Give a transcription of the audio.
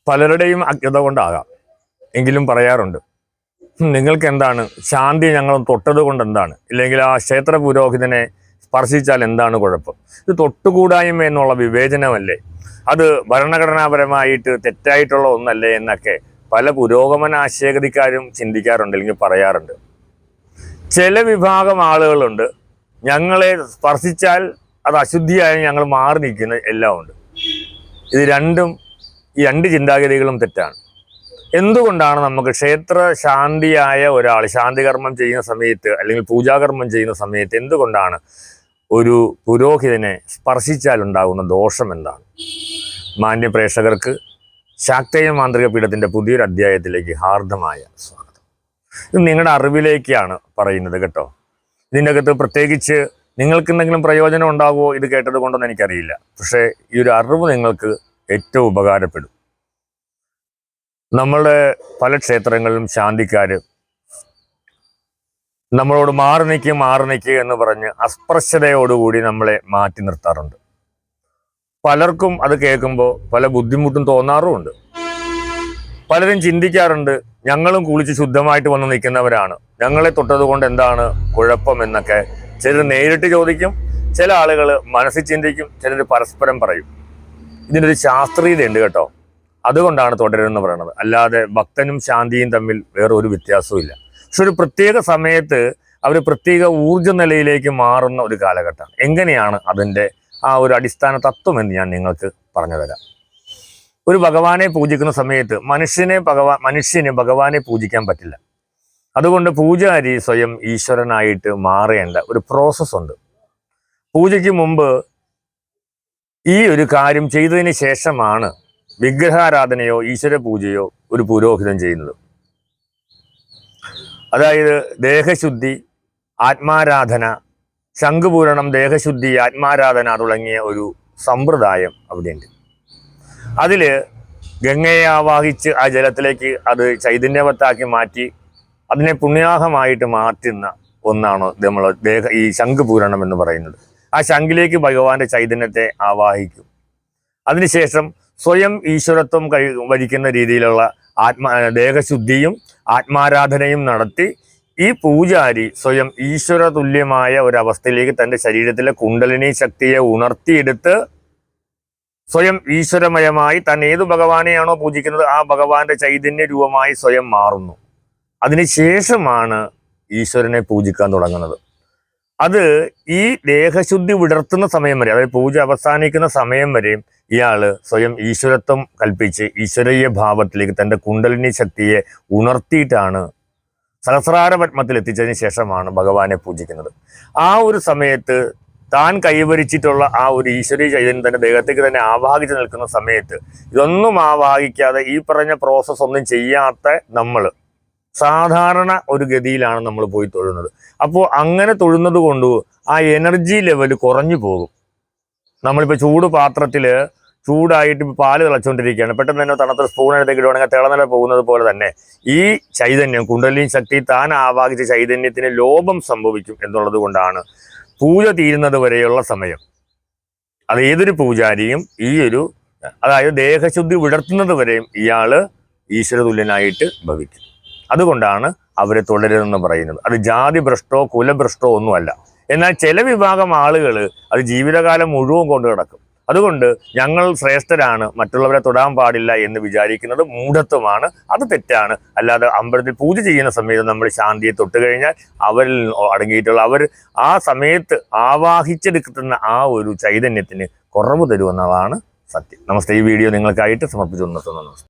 പലരുടെയും അജ്ഞത കൊണ്ടാകാം, എങ്കിലും പറയാറുണ്ട്, നിങ്ങൾക്ക് എന്താണ് ശാന്തി ഞങ്ങൾ തൊട്ടത് കൊണ്ട് എന്താണ്, ഇല്ലെങ്കിൽ ആ ക്ഷേത്ര പുരോഹിതനെ സ്പർശിച്ചാൽ എന്താണ് കുഴപ്പം? ഇത് തൊട്ടുകൂടായ്മ എന്നുള്ള വിവേചനമല്ലേ, അത് ഭരണഘടനാപരമായിട്ട് തെറ്റായിട്ടുള്ള ഒന്നല്ലേ എന്നൊക്കെ പല പുരോഗമന ആശയഗതിക്കാരും ചിന്തിക്കാറുണ്ട്, അല്ലെങ്കിൽ പറയാറുണ്ട്. ചില വിഭാഗം ആളുകളുണ്ട്, ഞങ്ങളെ സ്പർശിച്ചാൽ അത് അശുദ്ധിയായി ഞങ്ങൾ മാറി നിൽക്കുന്ന എല്ലാം ഉണ്ട്. ഇത് ഈ രണ്ട് ചിന്താഗതികളും തെറ്റാണ്. എന്തുകൊണ്ടാണ് നമുക്ക് ക്ഷേത്ര ശാന്തിയായ ഒരാൾ ശാന്തികർമ്മം ചെയ്യുന്ന സമയത്ത് അല്ലെങ്കിൽ പൂജാകർമ്മം ചെയ്യുന്ന സമയത്ത് എന്തുകൊണ്ടാണ് ഒരു പുരോഹിതനെ സ്പർശിച്ചാൽ ഉണ്ടാകുന്ന ദോഷം എന്താണ്? മാന്യ പ്രേക്ഷകർക്ക് ശാക്തേയ മാന്ത്രിക പീഠത്തിന്റെ പുതിയൊരു അധ്യായത്തിലേക്ക് ഹാർദമായ സ്വാഗതം. ഇത് നിങ്ങളുടെ അറിവിലേക്കാണ് പറയുന്നത് കേട്ടോ. ഇതിൻ്റെ അകത്ത് പ്രത്യേകിച്ച് നിങ്ങൾക്ക് എന്തെങ്കിലും പ്രയോജനം ഉണ്ടാകുമോ ഇത് കേട്ടത് കൊണ്ടൊന്നും എനിക്കറിയില്ല. പക്ഷേ ഈ ഒരു അറിവ് നിങ്ങൾക്ക് ഏറ്റവും ഉപകാരപ്പെടും. നമ്മളുടെ പല ക്ഷേത്രങ്ങളിലും ശാന്തിക്കാർ നമ്മളോട് മാറി നിൽക്കുക എന്ന് പറഞ്ഞ് അസ്പർശതയോടുകൂടി നമ്മളെ മാറ്റി നിർത്താറുണ്ട്. പലർക്കും അത് കേൾക്കുമ്പോൾ പല ബുദ്ധിമുട്ടും തോന്നാറുമുണ്ട്. പലരും ചിന്തിക്കാറുണ്ട്, ഞങ്ങളും കുളിച്ച് ശുദ്ധമായിട്ട് വന്ന് നിൽക്കുന്നവരാണ്, ഞങ്ങളെ തൊട്ടത് കൊണ്ട് എന്താണ് കുഴപ്പം എന്നൊക്കെ ചിലർ നേരിട്ട് ചോദിക്കും, ചില ആളുകൾ മനസ്സിൽ ചിന്തിക്കും, ചിലർ പരസ്പരം പറയും. ഇതിനൊരു ശാസ്ത്രീയതയുണ്ട് കേട്ടോ. അതുകൊണ്ടാണ് തുടരുമെന്ന് പറയുന്നത്. അല്ലാതെ ഭക്തനും ശാന്തിയും തമ്മിൽ വേറെ ഒരു വ്യത്യാസവും ഇല്ല. പക്ഷെ ഒരു പ്രത്യേക സമയത്ത് അവർ പ്രത്യേക ഊർജ്ജ നിലയിലേക്ക് മാറുന്ന ഒരു കാലഘട്ടമാണ്. എങ്ങനെയാണ് അതിൻ്റെ ആ ഒരു അടിസ്ഥാന തത്വം എന്ന് ഞാൻ നിങ്ങൾക്ക് പറഞ്ഞു തരാം. ഒരു ഭഗവാനെ പൂജിക്കുന്ന സമയത്ത് മനുഷ്യന് ഭഗവാനെ പൂജിക്കാൻ പറ്റില്ല. അതുകൊണ്ട് പൂജാരി സ്വയം ഈശ്വരനായിട്ട് മാറേണ്ട ഒരു പ്രോസസ് ഉണ്ട്. പൂജയ്ക്ക് മുമ്പ് ഈ ഒരു കാര്യം ചെയ്തതിന് ശേഷമാണ് വിഗ്രഹാരാധനയോ ഈശ്വര പൂജയോ ഒരു പുരോഹിതൻ ചെയ്യുന്നത്. അതായത് ദേഹശുദ്ധി, ആത്മാരാധന, ശംഖുപൂരണം, ദേഹശുദ്ധി, ആത്മാരാധന തുടങ്ങിയ ഒരു സമ്പ്രദായം അവിടെയുണ്ട്. അതിൽ ഗംഗയെ ആവാഹിച്ച് ആ ജലത്തിലേക്ക് അത് ചൈതന്യവത്താക്കി മാറ്റി അതിനെ പുണ്യാഹമായിട്ട് മാറ്റുന്ന ഒന്നാണ് നമ്മൾ ഈ ശംഖുപൂരണം എന്ന് പറയുന്നത്. ആ ശംഖിലേക്ക് ഭഗവാന്റെ ചൈതന്യത്തെ ആവാഹിക്കും. അതിനുശേഷം സ്വയം ഈശ്വരത്വം വരിക്കുന്ന രീതിയിലുള്ള ദേഹശുദ്ധിയും ആത്മാരാധനയും നടത്തി ഈ പൂജാരി സ്വയം ഈശ്വര തുല്യമായ ഒരവസ്ഥയിലേക്ക് തൻ്റെ ശരീരത്തിലെ കുണ്ടലിനി ശക്തിയെ ഉണർത്തിയെടുത്ത് സ്വയം ഈശ്വരമയമായി താൻ ഏതു ഭഗവാനെയാണോ പൂജിക്കുന്നത് ആ ഭഗവാന്റെ ചൈതന്യ രൂപമായി സ്വയം മാറുന്നു. അതിനുശേഷമാണ് ഈശ്വരനെ പൂജിക്കാൻ തുടങ്ങുന്നത്. അത് ഈ ദേഹശുദ്ധി വിടർത്തുന്ന സമയം വരെ, അതായത് പൂജ അവസാനിക്കുന്ന സമയം വരെയും ഇയാൾ സ്വയം ഈശ്വരത്വം കൽപ്പിച്ച് ഈശ്വരീയ ഭാവത്തിലേക്ക് തൻ്റെ കുണ്ടലിനി ശക്തിയെ ഉണർത്തിയിട്ടാണ് സഹസ്രാര പത്മത്തിൽ എത്തിച്ചതിന് ശേഷമാണ് ഭഗവാനെ പൂജിക്കുന്നത്. ആ ഒരു സമയത്ത് താൻ കൈവരിച്ചിട്ടുള്ള ആ ഒരു ഈശ്വരീയ ചൈതന്യം തൻ്റെ ദേഹത്തേക്ക് തന്നെ ആവാഹിച്ച് നിൽക്കുന്ന സമയത്ത് ഇതൊന്നും ആവാഹിക്കാതെ ഈ പറഞ്ഞ പ്രോസസ്സ് ഒന്നും ചെയ്യാത്ത നമ്മൾ സാധാരണ ഒരു ഗതിയിലാണ് നമ്മൾ പോയി തൊഴുന്നത്. അപ്പോൾ അങ്ങനെ തൊഴുന്നത് കൊണ്ട് ആ എനർജി ലെവൽ കുറഞ്ഞു പോകും. നമ്മളിപ്പോൾ ചൂട് പാത്രത്തിൽ ചൂടായിട്ട് ഇപ്പോൾ പാല് തിളച്ചുകൊണ്ടിരിക്കുകയാണ്, പെട്ടെന്ന് തന്നെ തണുത്ത സ്പൂൺ എടുത്തേക്ക് ഇടുവാണെങ്കിൽ തിളനില പോകുന്നത് പോലെ തന്നെ ഈ ചൈതന്യം കുണ്ടലിനി ശക്തി താൻ ആവാഹിച്ച ചൈതന്യത്തിന് ലോപം സംഭവിക്കും എന്നുള്ളത് കൊണ്ടാണ് പൂജ തീരുന്നത് വരെയുള്ള സമയം അത് ഏതൊരു പൂജാരിയും അതായത് ദേഹശുദ്ധി വിടർത്തുന്നത് വരെയും ഇയാൾ ഈശ്വരതുല്യനായിട്ട് ഭവിക്കും. അതുകൊണ്ടാണ് അവരെ തുടരുതെന്ന് പറയുന്നത്. അത് ജാതി ഭ്രഷ്ടോ കുലഭ്രഷ്ടോ ഒന്നുമല്ല. എന്നാൽ ചില വിഭാഗം ആളുകൾ അത് ജീവിതകാലം മുഴുവൻ കൊണ്ട് കിടക്കും. അതുകൊണ്ട് ഞങ്ങൾ ശ്രേഷ്ഠരാണ്, മറ്റുള്ളവരെ തൊടാൻ പാടില്ല എന്ന് വിചാരിക്കുന്നത് മൂഢത്വമാണ്. അത് തെറ്റാണ്. അല്ലാതെ അമ്പലത്തിൽ പൂജ ചെയ്യുന്ന സമയത്ത് നമ്മൾ ശാന്തിയെ തൊട്ട് കഴിഞ്ഞാൽ അവരിൽ അടങ്ങിയിട്ടുള്ള അവർ ആ സമയത്ത് ആവാഹിച്ചെടുക്കുന്ന ആ ഒരു ചൈതന്യത്തിന് കുറവ് തരുമെന്നതാണ് സത്യം. നമസ്തേ. ഈ വീഡിയോ നിങ്ങൾക്കായിട്ട് സമർപ്പിച്ചു നിർത്തുന്നു. നമസ്തേ.